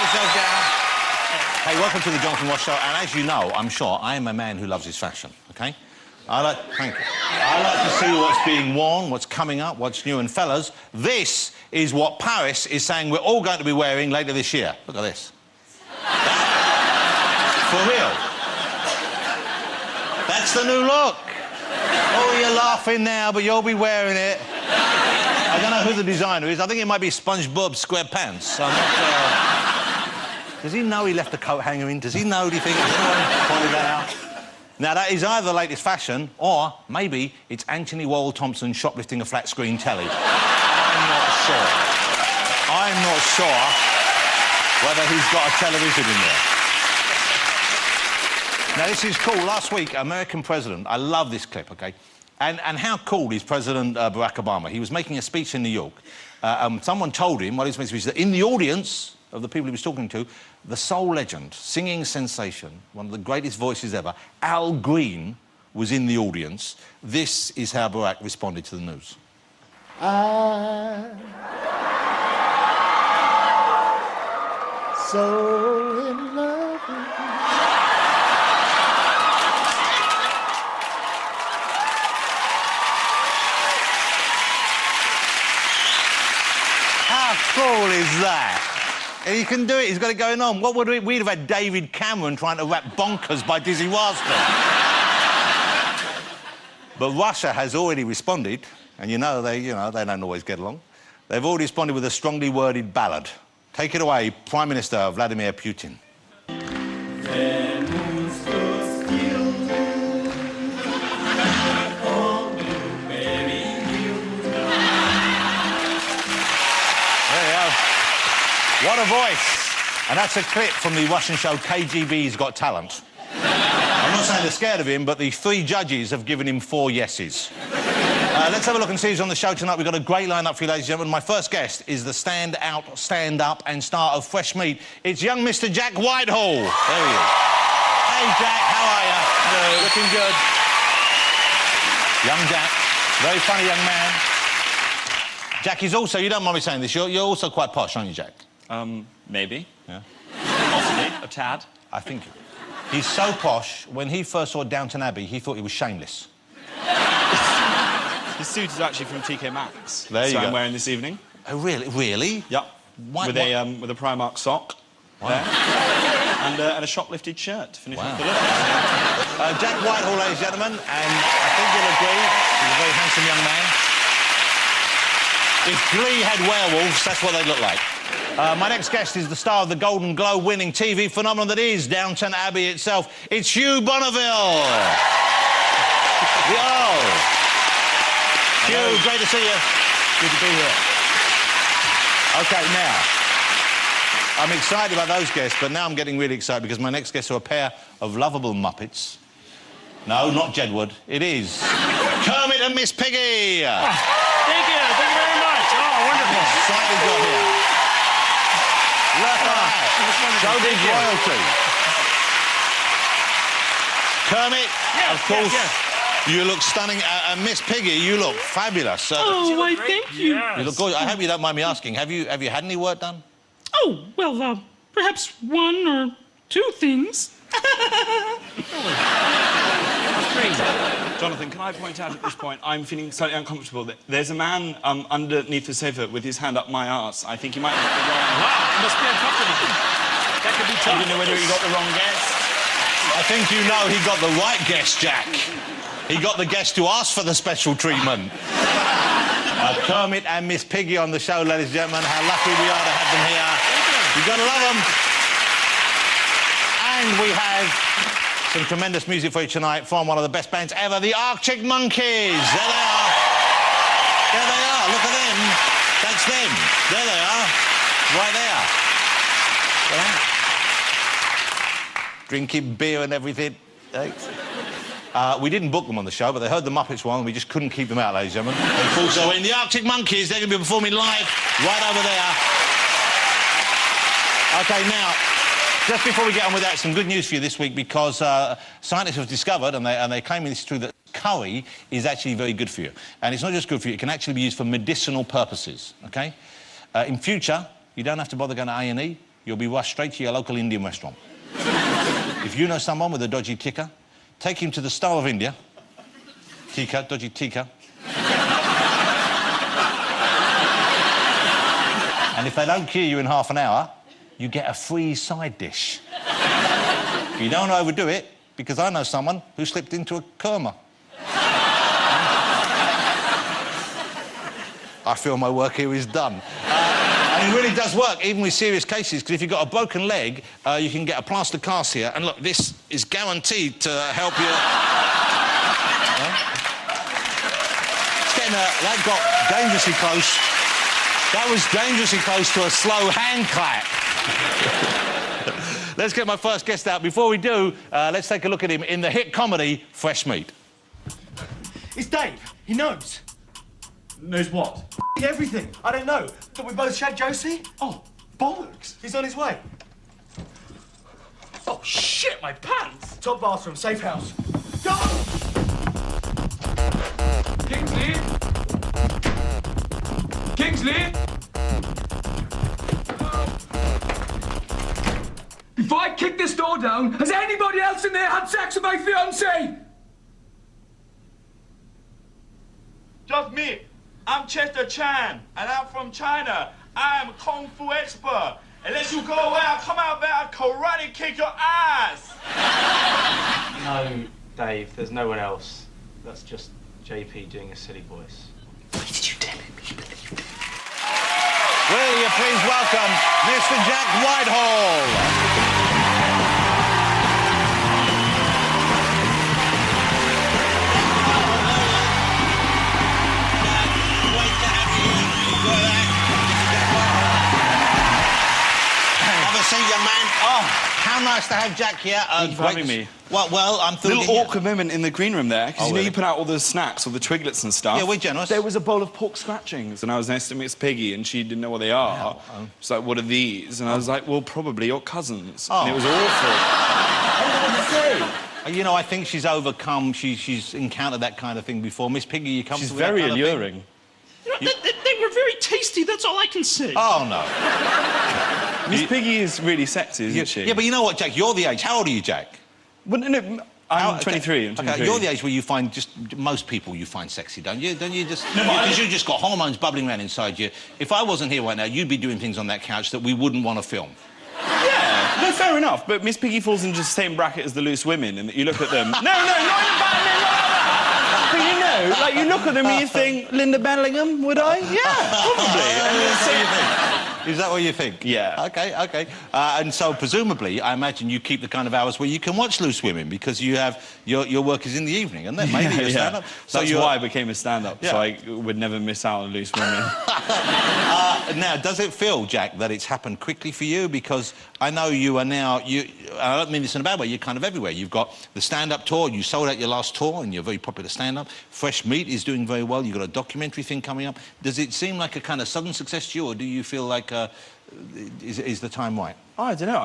yourself down. Hey, welcome to the Jonathan Ross Show, and as you know, I'm sure, I am a man who loves his fashion, OK? Thank you. I like to see what's being worn, what's coming up, what's new, and fellas, this is what Paris is saying we're all going to be wearing later this year. Look at this. For real. That's the new look. Oh, you're laughing now, but you'll be wearing it. I don't know who the designer is. I think it might be SpongeBob SquarePants. I'm not... Does he know he left the coat hanger in? Does he know, do you think? Has anyone pointed that out? Now, that is either the latest fashion, or maybe it's Anthony Worrell Thompson shoplifting a flat-screen telly. I'm not sure. I'm not sure whether he's got a television in there. Now, this is cool. Last week, American president... I love this clip, OK? And how cool is President Barack Obama? He was making a speech in New York. Someone told him, while he was making a speech, that in the audience of the people he was talking to, the soul legend, singing sensation, one of the greatest voices ever, Al Green, was in the audience. This is how Barack responded to the news. I'm so in love with you. How cool is that? And he can do it, he's got it going on. What would we'd have had David Cameron trying to rap Bonkers by Dizzy Rascal. But Russia has already responded, and you know, they don't always get along. They've already responded with a strongly worded ballad. Take it away, Prime Minister Vladimir Putin. What a voice! And that's a clip from the Russian show KGB's Got Talent. I'm not saying they're scared of him, but the 3 judges have given him 4 yeses. Let's have a look and see who's on the show tonight. We've got a great lineup for you, ladies and gentlemen. My first guest is the stand-out, stand-up and star of Fresh Meat. It's young Mr. Jack Whitehall. There he is. Hey, Jack, how are you? Hello. Looking good. Young Jack. Very funny young man. Jack is also, you don't mind me saying this, you're also quite posh, aren't you, Jack? Maybe. Yeah. Possibly, a tad. I think he's so posh, when he first saw Downton Abbey, he thought he was shameless. His suit is actually from TK Maxx. There you go. I'm wearing this evening. Oh, really? Really? Yep. With a Primark sock. Wow. There. And a shoplifted shirt to finish off the look. Jack Whitehall, ladies and gentlemen, and I think you'll agree, he's a very handsome young man. If Glee had werewolves, that's what they'd look like. My next guest is the star of the Golden Globe-winning TV phenomenon that is Downton Abbey itself. It's Hugh Bonneville. Yo. Hugh, great to see you. Good to be here. OK, now, I'm excited about those guests, but now I'm getting really excited because my next guests are a pair of lovable Muppets. No, not Jedward. It is Kermit and Miss Piggy. Thank you very much. Oh, wonderful. Slightly got here. Look at that. Showbiz royalty. Kermit, yes, of course, yes. You look stunning. And Miss Piggy, you look fabulous. Oh, why, thank you. Yes. You look gorgeous. I hope you don't mind me asking, have you had any work done? Oh, well, perhaps 1 or 2 things. Jonathan, can I point out at this point, I'm feeling slightly uncomfortable that there's a man underneath the sofa with his hand up my arse. I think he might have the wrong... Wow, must be uncomfortable. That could be tough. I don't know whether he got the wrong guess. I think you know he got the right guest, Jack. He got the guest who asked for the special treatment. Kermit and Miss Piggy on the show, ladies and gentlemen. How lucky we are to have them here. You've got to love them. And we have some tremendous music for you tonight from one of the best bands ever, the Arctic Monkeys. There they are. There they are. Look at them. That's them. There they are. Right there. Drinking beer and everything. We didn't book them on the show, but they heard the Muppets one and we just couldn't keep them out, ladies and gentlemen. And also in the Arctic Monkeys, they're going to be performing live right over there. OK, now, just before we get on with that, some good news for you this week because scientists have discovered, and they claim this is true, that curry is actually very good for you. And it's not just good for you, it can actually be used for medicinal purposes, OK? In future, you don't have to bother going to A&E. you'll be rushed straight to your local Indian restaurant. If you know someone with a dodgy tikka, take him to the Star of India. Tikka, dodgy tikka. And if they don't cure you in half an hour, you get a free side dish. You don't overdo it, because I know someone who slipped into a coma. I feel my work here is done. And it really does work, even with serious cases, because if you've got a broken leg, you can get a plaster cast here, and look, this is guaranteed to help you. It's getting that got dangerously close. That was dangerously close to a slow hand clap. Let's get my first guest out. Before we do, let's take a look at him in the hit comedy Fresh Meat. It's Dave. He knows. Knows what? Everything. I don't know. That we both shagged Josie? Oh, bollocks. He's on his way. Oh, shit, my pants! Top bathroom, safe house. Go! Kingsley? Kingsley? Before I kick this door down, has anybody else in there had sex with my fiancée? Just me. I'm Chester Chan, and I'm from China. I am a Kung Fu expert. Unless you go away, I'll come out there and karate kick your ass! No, Dave, there's no one else. That's just JP doing a silly voice. Why did you tell him he believed it? Will you please welcome Mr. Jack Whitehall? See you, man. Oh, how nice to have Jack here. Thank you for having me. Well, I'm A through. little awkward moment in the green room there, because Oh, you know really? you put out all the snacks, all the twiglets and stuff. Yeah, we're generous. There was a bowl of pork scratchings, and I was next to Miss Piggy, and she didn't know what they are. She's like, what are these? And I was like, well, probably your cousins. Oh. And it was awful. I don't know what to say. You know, I think she's overcome. She's encountered that kind of thing before. Miss Piggy, you come She's to that very kind of thing? alluring. You know, they were very tasty, that's all I can say. Oh, no. Miss Piggy is really sexy, isn't she? Yeah, but you know what, Jack? You're the age. How old are you, Jack? Well, no, I'm 23. I'm 23. Okay, you're the age where you find just most people you find sexy, don't you? Don't you just? No, but because you've just got hormones bubbling around inside you. If I wasn't here right now, you'd be doing things on that couch that we wouldn't want to film. Yeah, no, fair enough. But Miss Piggy falls into the same bracket as the loose women, and you look at them. No, not in a bad way, not like that. But you know, like you look at them and you think, Linda Bellingham, would I? Yeah, probably. Is that what you think? Yeah. Okay. And so presumably, I imagine you keep the kind of hours where you can watch loose women because you have your work is in the evening, and then maybe you're stand-up. So that's why I became a stand-up, so I would never miss out on loose women. Now, does it feel, Jack, that it's happened quickly for you? Because I know you are now, I don't mean this in a bad way, you're kind of everywhere. You've got the stand-up tour, you sold out your last tour, and you're very popular stand-up. Fresh Meat is doing very well, you've got a documentary thing coming up. Does it seem like a kind of sudden success to you, or do you feel like, is the time right? I don't know.